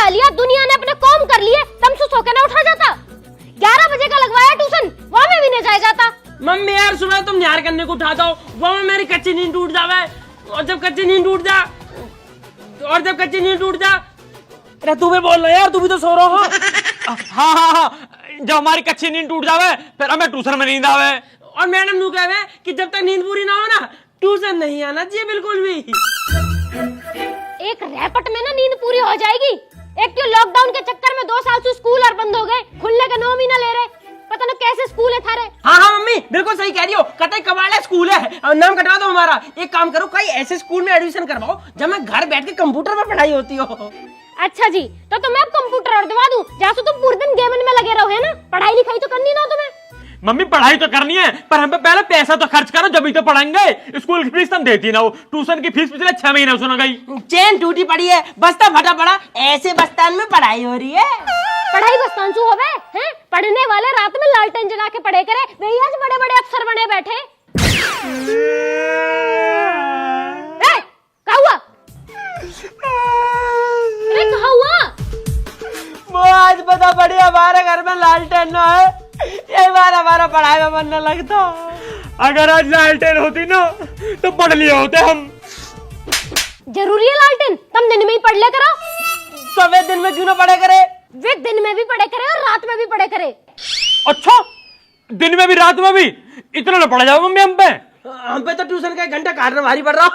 लिया, दुनिया ने अपने काम कर लिए, तुम सो के ना उठा जाता। 11 बजे का लगवाया ट्यूशन, वहाँ में भी नहीं जाया जाता। मम्मी यार सुबह तुम निहार करने को उठाता हो, वहाँ में मेरी कच्ची नींद टूट जावे, और जब कच्ची नींद टूट जा अरे तू भी बोल रहा यार, तू भी तो सो रहा हो। हाँ, जब हमारी कच्ची नींद टूट जावे फिर हमें ट्यूशन में नींद आवे। और मैडम नू कहे कि जब तक नींद पूरी ना हो ना ट्यूशन नहीं आना चाहिए बिल्कुल भी। एक रैपट में ना नींद पूरी हो जाएगी। एक तो लॉकडाउन के चक्कर में 2 साल से स्कूल और बंद हो गए, खुलने का नाम ही ना ले रहे। पता ना कैसे स्कूल है थारे। हाँ मम्मी बिल्कुल सही कह रही हो, कतई कबाड़ा स्कूल है, और नाम कटवा दो हमारा। एक काम करो, कई ऐसे स्कूल में एडमिशन करवाओ जब मैं घर बैठ के कंप्यूटर पर पढ़ाई होती हो। अच्छा जी, तो मैं अब कंप्यूटर और दवा दूं, जहाँ से तुम पूरे दिन गेम में लगे रहो, है ना? पढ़ाई लिखाई तो करनी ना तुम्हें। मम्मी पढ़ाई तो करनी है, पर हम पे पहले पैसा तो खर्च करो, जब तो पढ़ाएंगे। स्कूल की फीस तुम देती ना हो, ट्यूशन की फीस पिछले 6 महीने सुना गई। चेन टूटी पड़ी है, बस्ता फटा पड़ा, ऐसे बस्तान में पढ़ाई हो रही है। पढ़ाई बस्तान सु होवे हैं? पढ़ने वाले रात में लालटेन जला के पढ़े करे, वही आज बड़े बड़े अफसर बने बैठे। क्या हुआ? कहा हुआ? वो आज पता पड़ी हमारे घर में लालटेन ना है, ये बार हमारा पढ़ाई में मन न लगता। अगर आज लालटेन होती ना तो पढ़ लिए होते हम। जरूरी है लालटेन? तुम दिन में ही पढ़ ले करो। सवेरे दिन में क्यों ना पढ़े करे? वे दिन में भी पढ़े करे और रात में भी पढ़े करे। अच्छा, दिन में भी रात में भी? इतना ना पढ़ा जाओ मम्मी हम पे तो ट्यूशन का 1 घंटा काटना भारी पड़ रहा।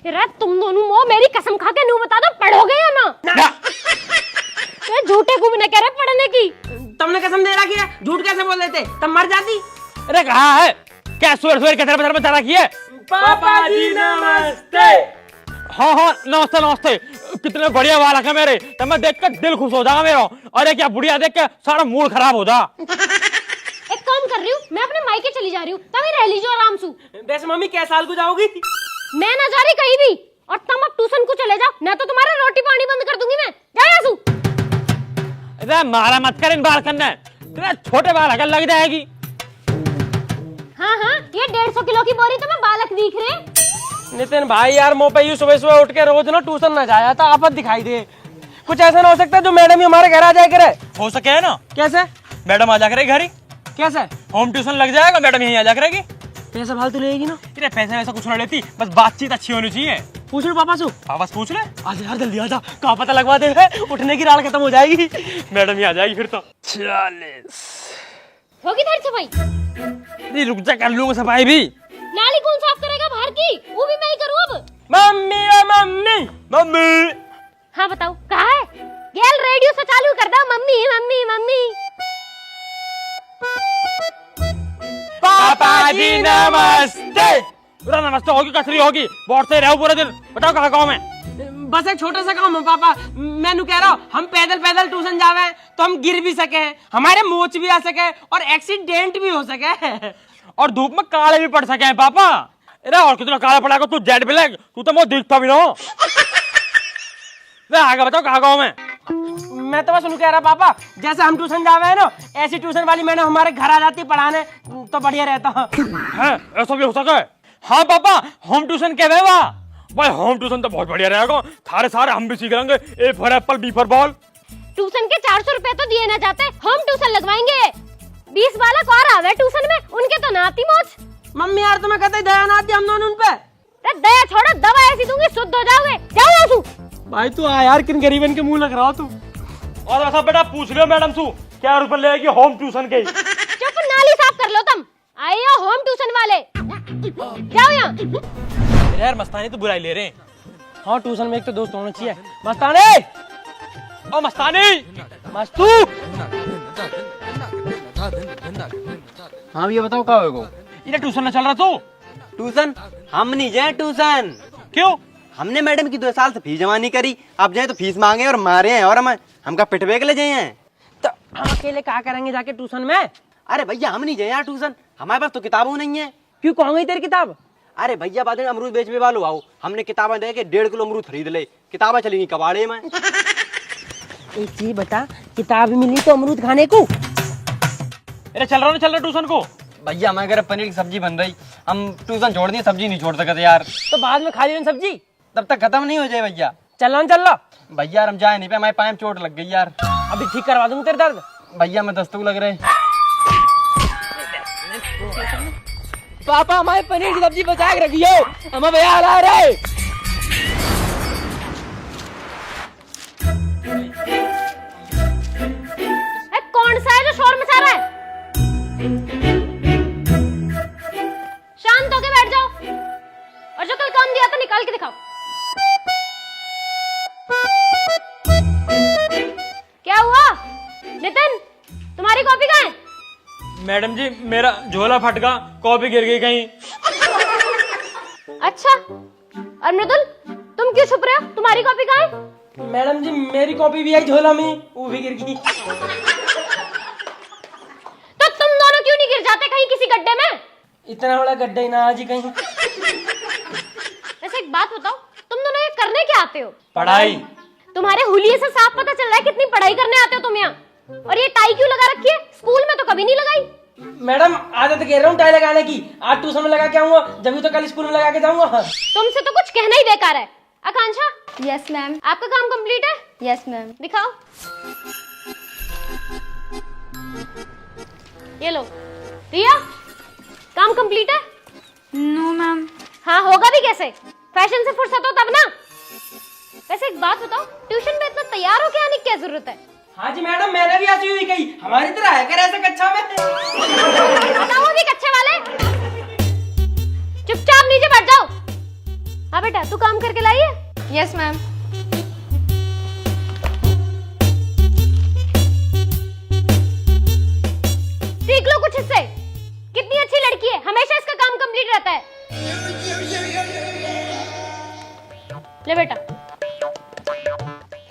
यार तुम दोनों मेरी कसम खा के नू बता दो, पढ़ोगे या ना? झूठे को भी न कह रहे पढ़ने की। तुमने कसम दे रखी है, झूठ कैसे बोल देते? तुम मर जाती। अरे कहा है क्या सुअर के तरफ बता रखी है? पापा जी नमस्ते। हाँ नमस्ते। कितने बढ़िया बालक है मेरे, तो मैं देख कर दिल खुश हो जाएगा मेरा। अरे क्या बुढ़िया देख के सारा मूड खराब हो जा। एक काम कर रही हूँ, मैं अपने मायके चली जा रही हूँ, तभी रह लीजिए आराम से। वैसे मम्मी क्या साल को जाओगी? मैं ना जा रही कहीं भी, और तुम अब ट्यूशन को चले जाओ, मैं तो तुम्हारा रोटी पानी बंद कर दूंगी। मैं जा आसू। अरे मारा मत कर इन बालकन ने, तेरा छोटे बालक लग जाएगी। हाँ, ये 150 किलो की बोरी तो मैं बालक दिख रहे। नितिन भाई यार, मो पे सुबह सुबह उठ के रोज ना ट्यूशन ना जाया था, आफत दिखाई दे। कुछ ऐसा ना हो सकता जो मैडम ही हमारे घर आ जाए करे? हो सके है ना। कैसे? मैडम आ जा करेगी घर ही। कैसे? होम ट्यूशन लग जाएगा, मैडम यहीं आ जा करेगी। पैसा फालतू लेगी ना? इतने पैसे वैसा कुछ ना लेती, बस बातचीत अच्छी होनी चाहिए। पूछ लो पापा से। पापा से पूछ ले। आजा यार जल्दी आजा, कहाँ पता लगवा दे, उठने की राल खत्म हो जाएगी। मैडम ही आ जाएगी फिर तो। 40 होगी तेरी सफाई? रुक जा, कर लूंगा सफाई भी। नाली कौन साफ करेगा बाहर की? वो भी मैं ही करूँ अब। मम्मी। हाँ बताओ, कहाँ है? गेल रेडियो से चालू कर दो, मम्मी। पापा जी नमस्ते। पूरा नमस्ते होगी कसरी होगी, बहुत से रहो पूरे दिन। बताओ कहाँ गाँव में? बस एक छोटा सा काम है पापा, मैं कह रहा हूँ हम पैदल ट्यूशन जावे तो हम गिर भी सके, हमारे मोच भी आ सके और एक्सीडेंट भी हो सके, और धूप में काले भी पड़ सके हैं पापा। अरे और कितना काला पड़ा तू जेड ब्लैक, तू तो मुझे दिखता भी ना हो। आगे बताओ कहाँ गाँव में? मैं तो बस उनको कह रहा पापा, जैसे हम ट्यूशन जावे है ना, ऐसी ट्यूशन वाली मैंने हमारे घर आ जाती पढ़ाने तो बढ़िया रहता है। ऐसा भी हो सके? हाँ पापा, होम ट्यूशन क्या है भाई? होम ट्यूशन तो बहुत बढ़िया रहेगा, सारे हम भी सीख लेंगे। A for apple, B for ball. Tuition के 400 रुपए तो दिए ना जाते, होम ट्यूशन लगवाएंगे। 20 बालक और आवे ट्यूशन में, उनके तो नाती मोच। मम्मी यार तुम्हें कहते दया ना आती हम दोनों उन पे। दया छोड़ो, दवा ऐसी दूंगी शुद्ध हो जाओगे। जाओ आसू। भाई तू आ यार, किन गरीबन के मुंह लग रहा हो तू। और ऐसा बेटा पूछ लियो मैडम से क्या रुपए लेगी होम ट्यूशन के? चुप, नाली साफ कर लो तुम। आइए होम ट्यूशन वाले, जाओ यहाँ। यार मस्तानी तो बुराई ले रहे हैं। हाँ ट्यूशन में एक तो दोस्त होना चाहिए। मस्तानी, ओ मस्तानी, मस्तू। हाँ ये बताओ क्या होगा? इधर ट्यूशन ना चल रहा तू? ट्यूशन हम नहीं जाए ट्यूशन। क्यों? हमने मैडम की 2 साल से फीस जमा नहीं करी, अब जाए तो फीस मांगे और मारे हैं, और हमका पिटवे के ले जाए हैं। तो हम अकेले क्या करेंगे जाके ट्यूशन में? अरे भैया हम नहीं जाए यार ट्यूशन, हमारे पास तो किताबों नहीं है। क्यों कहाँ गई तेरी किताब? अरे भैया बाद में अमरूद बेचने वालों आओ, हमने किताबें दे के 1.5 किलो अमरूद खरीद ले, किताबें चलेंगी कबाड़े में। एक चीज बता, किताब मिली तो अमरूद खाने को? अरे चल रहा ट्यूशन को? भैया हमारे घर पनीर की सब्जी बन रही, हम ट्यूशन छोड़ दिए, सब्जी नहीं छोड़ सकते यार। तो बाद में खा ली सब्जी, तब तक खत्म नहीं हो जाए भैया। चलो न, चल लो। भैया यार हम जाए नहीं पे, हमारे पाँव में चोट लग गई यार। अभी ठीक करवा दूंगा तेरे दर्द। भैया मैं दस्तक लग रहे। पापा हमारे पनीर की सब्जी बचा के रखियो, हमें भैया आ रहे। कौन सा है जो शोर मचा रहा है? शांत होके बैठ जाओ और जो कल काम दिया था निकाल के दिखाओ। क्या हुआ नितिन, तुम्हारी कॉपी कहाँ है? मैडम जी मेरा झोला फट गया, कॉपी गिर गई कहीं। अच्छा, और मृदुल तुम क्यों छुप रहे हो? तुम्हारी कॉपी कहाँ है? मैडम जी मेरी कॉपी भी आई झोला में, वो भी गिर गई। तो तुम दोनों क्यों नहीं गिर जाते कहीं किसी गड्ढे में? इतना बड़ा गड्ढा ही ना आज ही कहीं। वैसे एक बात बताओ, तुम दोनों ये करने क्या आते हो? पढ़ाई। तुम्हारे हुलिये से साफ पता चल रहा है कितनी पढ़ाई करने आते हो तुम यहाँ। और ये टाई क्यों लगा रखी है? स्कूल में तो कभी नहीं लगाई। मैडम आदत कह रहा हूँ टाई लगाने की, आज ट्यूशन में लगा के आऊंगा, जब तो कल स्कूल में लगा के जाऊंगा। तुमसे तो कुछ कहना ही बेकार है। Akanksha, yes ma'am. आपका काम कंप्लीट है? Yes ma'am. दिखाओ। ये लो। रिया, काम कंप्लीट है? No ma'am. हाँ होगा भी कैसे, फैशन से फुर्सत हो तब ना। वैसे एक बात बताओ, ट्यूशन में इतना तैयार होके आने की क्या जरूरत है? हाँ जी मैडम, मैंने भी ऐसी हुई कही, हमारी तरह है कर ऐसे कक्षा में। बताओ अभी कच्चे वाले, चुपचाप नीचे बैठ जाओ। हाँ बेटा, तू काम करके लाई है? Yes ma'am. सीख लो कुछ इससे। कितनी अच्छी लड़की है, हमेशा इसका काम कंप्लीट रहता है। ले बेटा।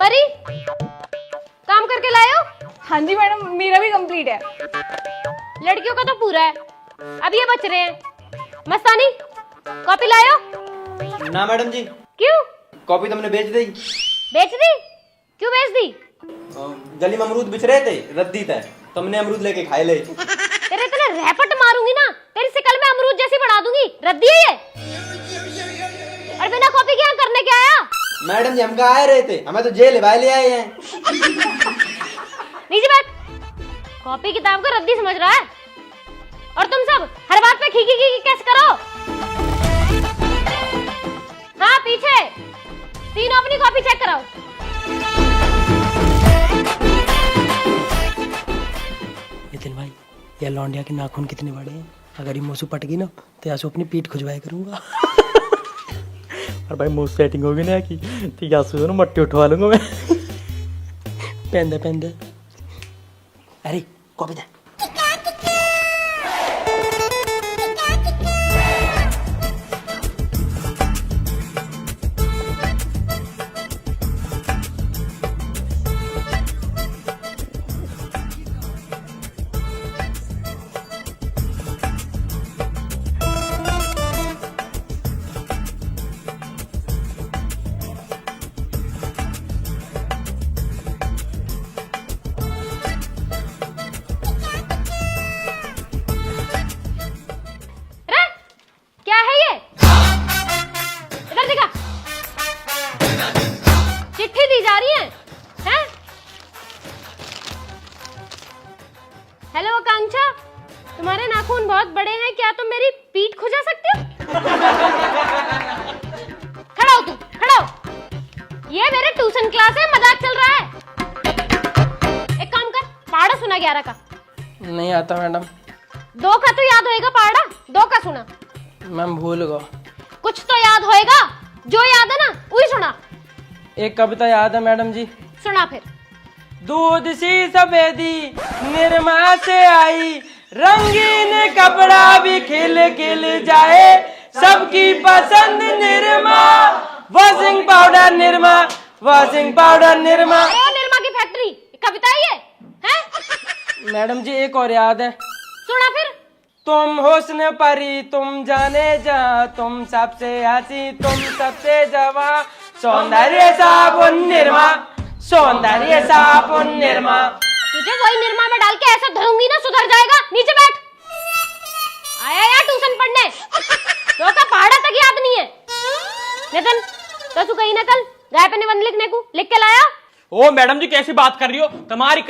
परी, काम करके लाए हो? हाँ जी मैडम, मेरा भी कंप्लीट है। लड़कियों का तो पूरा है, अब ये बच रहे हैं। मस्तानी, कॉपी लाए हो? ना मैडम जी। क्यों? कॉपी तुमने बेच दी। बेच दी? क्यों बेच दी? गली में अमरूद बिछ रहे थे, रद्दी थे, तुमने अमरूद लेके खाए ले। तेरे इतने रैपट मारूंगी ना, तेरी शिकल में अमरूद जैसी बढ़ा दूंगी। रद्दी है ये। और बिना कॉपी के यहाँ करने क्या आया? मैडम जी हम कहाँ आए रहे थे, हमें तो जेल भाई ले आए हैं। नीचे बैठ। कॉपी किताब को रद्दी समझ रहा है? और तुम सब हर बात पे खीखी खीखी कैसे करो? हाँ पीछे, तीनों अपनी कॉपी चेक कराओ। नितिन भाई, ये लौंडिया के नाखून कितने बड़े हैं, अगर ये मुंह पट गई ना तो यासु अपनी पीठ खुजवाया करूंगा। और भाई मुंह सेटिंग होगी ना कि ठीक है, सुनो मट्टी उठवा लूंगा मैं। पहन दे पहन दे। अरे कॉपी दे। हेलो आकांक्षा, तुम्हारे नाखून बहुत बड़े हैं, क्या तुम मेरी पीठ खुजा सकते हो? खड़ा हो तू, खड़ा हो। ये मेरे ट्यूशन क्लास है, मजाक चल रहा है। एक काम कर, पहाड़ा सुना 11 का। नहीं आता मैडम। 2 का तो याद होएगा पहाड़ा, 2 का सुना। मैम भूल गो। कुछ तो याद होएगा, जो याद है ना वही सुना। एक कविता याद है मैडम जी। सुना फिर। दूध सी सफेदी निरमा से आई, रंगीन कपड़ा भी खिल खिल जाए, सबकी पसंद Nirma, washing powder Nirma, washing powder Nirma. अरे वो निरमा की फैक्ट्री, कविता है ये है? मैडम जी एक और याद है। सुना फिर। तुम हुस्न परी तुम जाने जा, तुम सबसे हंसी तुम सबसे जवां, सौंदर्य साबुन निरमा, सौंदर्य साबुन निरमा। तुझे वही निरमा में डाल के ऐसा धरूंगी ना, सुधर जाएगा। नीचे बैठ। आया यार ट्यूशन पढ़ने, तो का पहाड़ा तक याद नहीं है। नितिन, तो तू कहीं ना कल गए पे निबंध लिखने को, लिख के लाया? ओ मैडम जी कैसी बात कर रही हो, तुम्हारी